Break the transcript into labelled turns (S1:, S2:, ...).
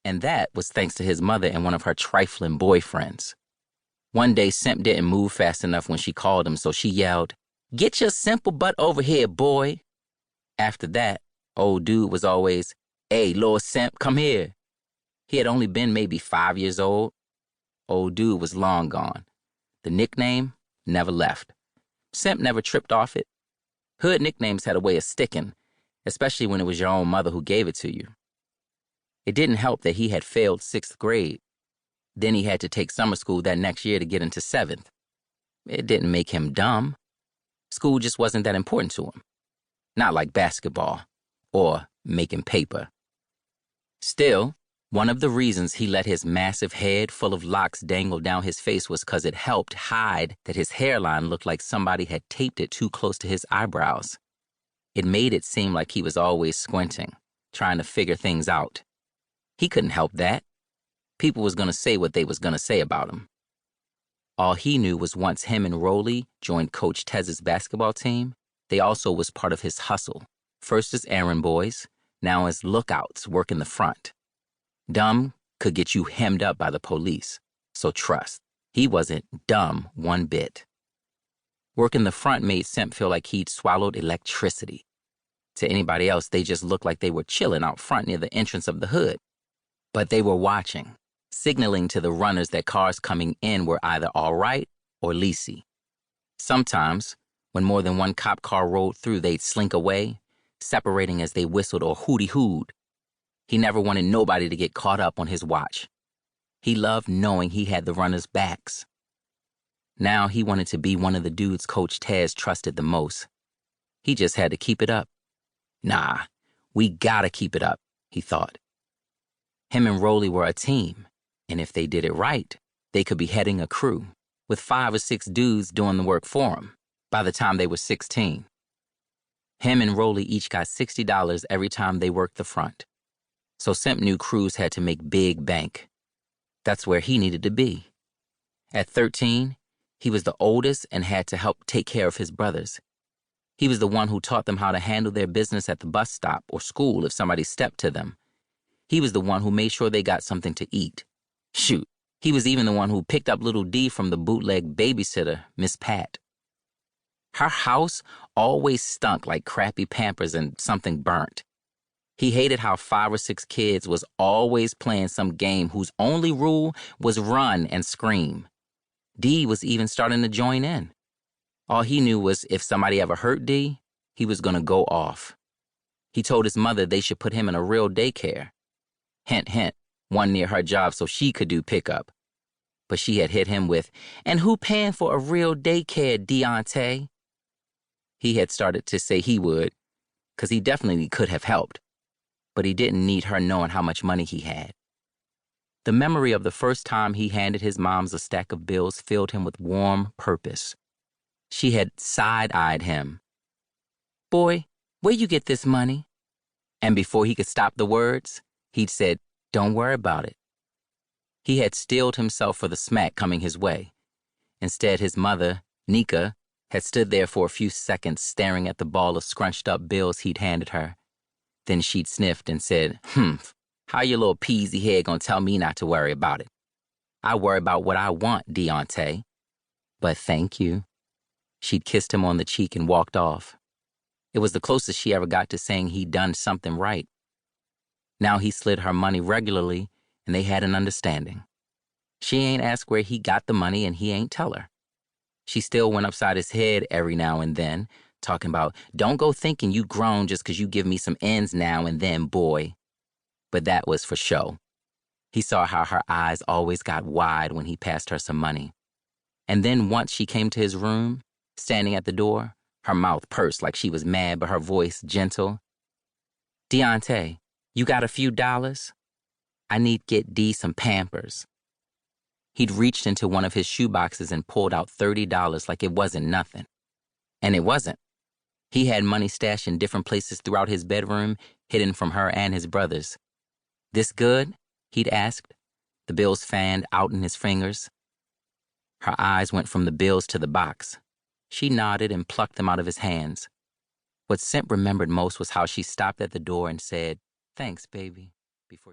S1: And that was thanks to his mother and one of her trifling boyfriends. One day, Simp didn't move fast enough when she called him, so she yelled, "Get your simple butt over here, boy." After that, old dude was always, "Hey, Lord Simp, come here." He had only been maybe 5 years old. Old dude was long gone. The nickname never left. Simp never tripped off it. Hood nicknames had a way of sticking, especially when it was your own mother who gave it to you. It didn't help that he had failed 6th grade. Then he had to take summer school that next year to get into 7th. It didn't make him dumb. School just wasn't that important to him. Not like basketball or making paper. Still, one of the reasons he let his massive head full of locks dangle down his face was because it helped hide that his hairline looked like somebody had taped it too close to his eyebrows. It made it seem like he was always squinting, trying to figure things out. He couldn't help that. People was going to say what they was going to say about him. All he knew was once him and Rollie joined Coach Tez's basketball team, they also was part of his hustle, first as errand boys, now as lookouts working the front. Dumb could get you hemmed up by the police, so trust, he wasn't dumb one bit. Working the front made Simp feel like he'd swallowed electricity. To anybody else, they just looked like they were chilling out front near the entrance of the hood. But they were watching, signaling to the runners that cars coming in were either all right or leasy. Sometimes, when more than one cop car rolled through, they'd slink away, separating as they whistled or hooty-hooed. He never wanted nobody to get caught up on his watch. He loved knowing he had the runners' backs. Now he wanted to be one of the dudes Coach Tez trusted the most. He just had to keep it up. Nah, we gotta keep it up, he thought. Him and Rollie were a team, and if they did it right, they could be heading a crew, with 5 or 6 dudes doing the work for them, by the time they were 16. Him and Rollie each got $60 every time they worked the front. So Simp knew crews had to make big bank. That's where he needed to be. At 13, he was the oldest and had to help take care of his brothers. He was the one who taught them how to handle their business at the bus stop or school if somebody stepped to them. He was the one who made sure they got something to eat. Shoot, he was even the one who picked up little D from the bootleg babysitter, Miss Pat. Her house always stunk like crappy Pampers and something burnt. He hated how 5 or 6 kids was always playing some game whose only rule was run and scream. D was even starting to join in. All he knew was if somebody ever hurt D, he was going to go off. He told his mother they should put him in a real daycare. Hint, hint, one near her job so she could do pickup. But she had hit him with, "And who paying for a real daycare, Deontae?" He had started to say he would, because he definitely could have helped. But he didn't need her knowing how much money he had. The memory of the first time he handed his moms a stack of bills filled him with warm purpose. She had side-eyed him. "Boy, where you get this money?" And before he could stop the words, he'd said, "Don't worry about it." He had steeled himself for the smack coming his way. Instead, his mother, Nika, had stood there for a few seconds staring at the ball of scrunched-up bills he'd handed her. Then she'd sniffed and said, "Humph, how your little peasy head gonna tell me not to worry about it? I worry about what I want, Deontae. But thank you." She'd kissed him on the cheek and walked off. It was the closest she ever got to saying he'd done something right. Now he slid her money regularly, and they had an understanding. She ain't asked where he got the money, and he ain't tell her. She still went upside his head every now and then, talking about, "Don't go thinking you grown just 'cause you give me some ends now and then, boy." But that was for show. He saw how her eyes always got wide when he passed her some money. And then once she came to his room, standing at the door, her mouth pursed like she was mad but her voice gentle. "Deontae, you got a few dollars? I need get D some Pampers." He'd reached into one of his shoeboxes and pulled out $30 like it wasn't nothing. And it wasn't. He had money stashed in different places throughout his bedroom, hidden from her and his brothers. "This good?" he'd asked, the bills fanned out in his fingers. Her eyes went from the bills to the box. She nodded and plucked them out of his hands. What Simp remembered most was how she stopped at the door and said, "Thanks, baby," before she